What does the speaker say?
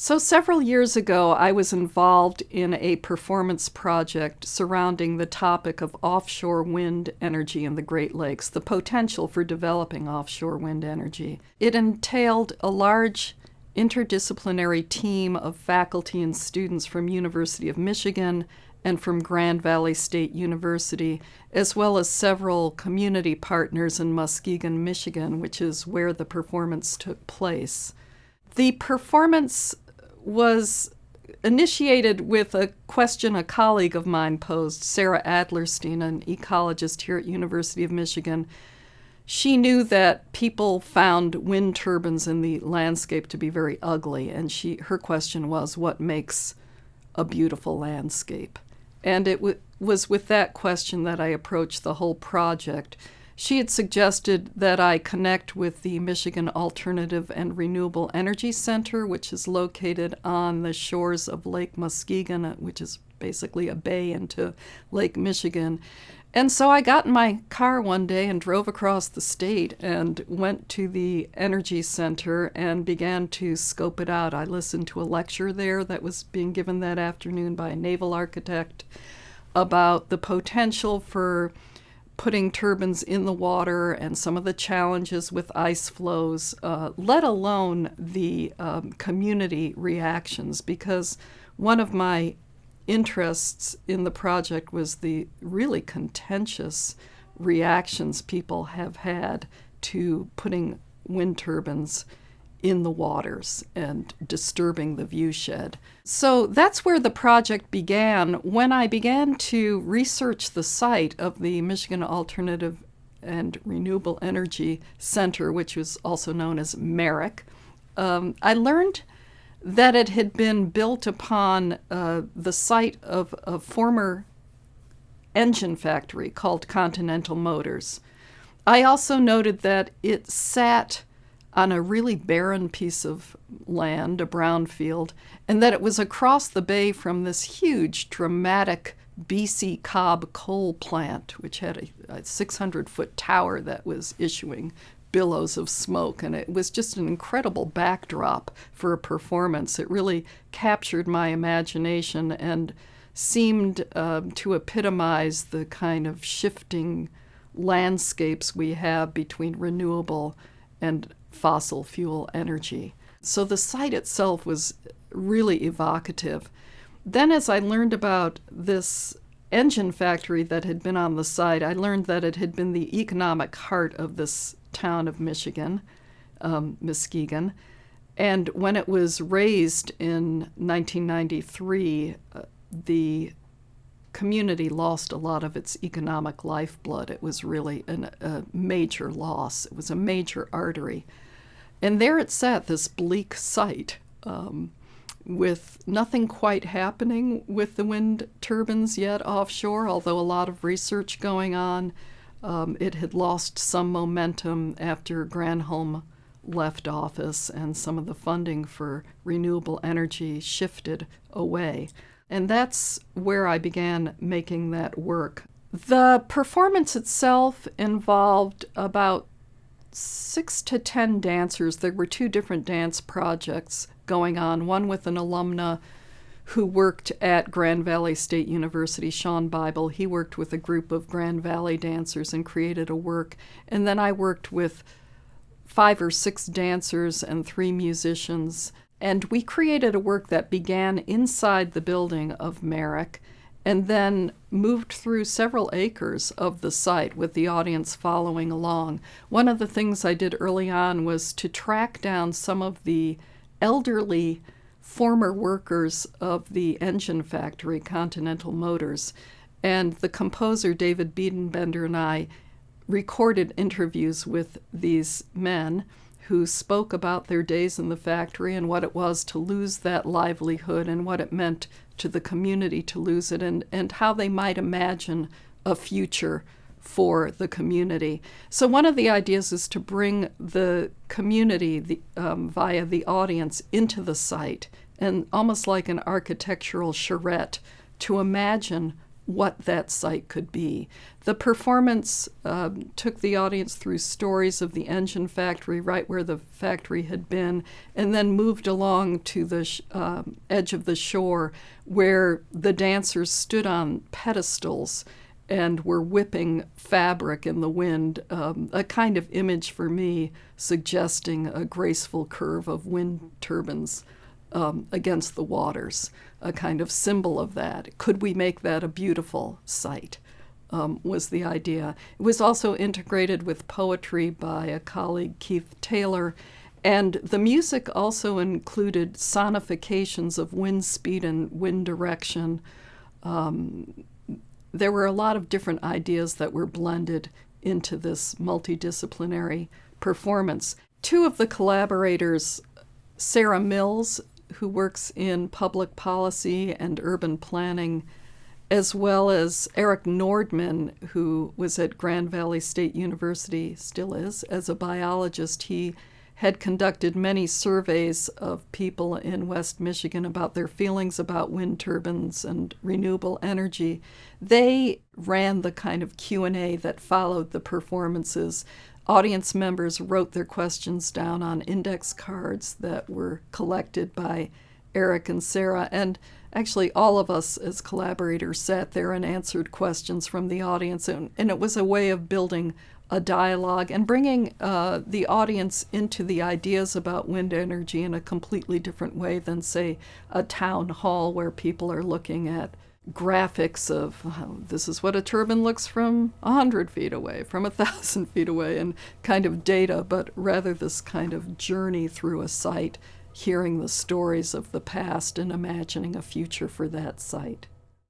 So several years ago, I was involved in a performance project surrounding the topic of offshore wind energy in the Great Lakes, the potential for developing offshore wind energy. It entailed a large interdisciplinary team of faculty and students from University of Michigan and from Grand Valley State University, as well as several community partners in Muskegon, Michigan, which is where the performance took place. The performance was initiated with a question a colleague of mine posed, Sarah Adlerstein, an ecologist here at University of Michigan. She knew that people found wind turbines in the landscape to be very ugly, and her question was, what makes a beautiful landscape? And it was with that question that I approached the whole project. She had suggested that I connect with the Michigan Alternative and Renewable Energy Center, which is located on the shores of Lake Muskegon, which is basically a bay into Lake Michigan. And so I got in my car one day and drove across the state and went to the Energy Center and began to scope it out. I listened to a lecture there that was being given that afternoon by a naval architect about the potential for putting turbines in the water and some of the challenges with ice flows, let alone the community reactions, because one of my interests in the project was the really contentious reactions people have had to putting wind turbines in the waters and disturbing the viewshed. So that's where the project began. When I began to research the site of the Michigan Alternative and Renewable Energy Center, which was also known as MERIC, I learned that it had been built upon the site of a former engine factory called Continental Motors. I also noted that it sat on a really barren piece of land, a brownfield, and that it was across the bay from this huge, dramatic BC Cobb coal plant, which had a 600-foot tower that was issuing billows of smoke, and it was just an incredible backdrop for a performance. It really captured my imagination and seemed to epitomize the kind of shifting landscapes we have between renewable and fossil fuel energy. So the site itself was really evocative. Then as I learned about this engine factory that had been on the site, I learned that it had been the economic heart of this town of Michigan, Muskegon. And when it was razed in 1993, the community lost a lot of its economic lifeblood. It was really a major loss. It was a major artery. And there it sat, this bleak site, with nothing quite happening with the wind turbines yet offshore, although a lot of research going on. It had lost some momentum after Granholm left office and some of the funding for renewable energy shifted away. And that's where I began making that work. The performance itself involved about 6 to 10 dancers. There were 2 different dance projects going on, one with an alumna who worked at Grand Valley State University, Sean Bible. He worked with a group of Grand Valley dancers and created a work. And then I worked with 5 or 6 dancers and 3 musicians. And we created a work that began inside the building of Merrick and then moved through several acres of the site with the audience following along. One of the things I did early on was to track down some of the elderly former workers of the engine factory, Continental Motors. And the composer, David Biedenbender, and I recorded interviews with these men who spoke about their days in the factory and what it was to lose that livelihood and what it meant to the community to lose it, and how they might imagine a future for the community. So one of the ideas is to bring the community via the audience into the site, and almost like an architectural charrette, to imagine what that site could be. The performance took the audience through stories of the engine factory, right where the factory had been, and then moved along to the edge of the shore where the dancers stood on pedestals and were whipping fabric in the wind, a kind of image for me suggesting a graceful curve of wind turbines against the waters, a kind of symbol of that. Could we make that a beautiful sight? Was the idea. It was also integrated with poetry by a colleague, Keith Taylor, and the music also included sonifications of wind speed and wind direction. There were a lot of different ideas that were blended into this multidisciplinary performance. Two of the collaborators, Sarah Mills, who works in public policy and urban planning, as well as Eric Nordman, who was at Grand Valley State University, still is, as a biologist. He had conducted many surveys of people in West Michigan about their feelings about wind turbines and renewable energy. They ran the kind of Q&A that followed the performances. Audience members wrote their questions down on index cards that were collected by Eric and Sarah, and actually all of us as collaborators sat there and answered questions from the audience, and it was a way of building a dialogue and bringing the audience into the ideas about wind energy in a completely different way than, say, a town hall where people are looking at graphics of this is what a turbine looks from 100 feet away, from 1,000 feet away, and kind of data, but rather this kind of journey through a site, hearing the stories of the past and imagining a future for that site.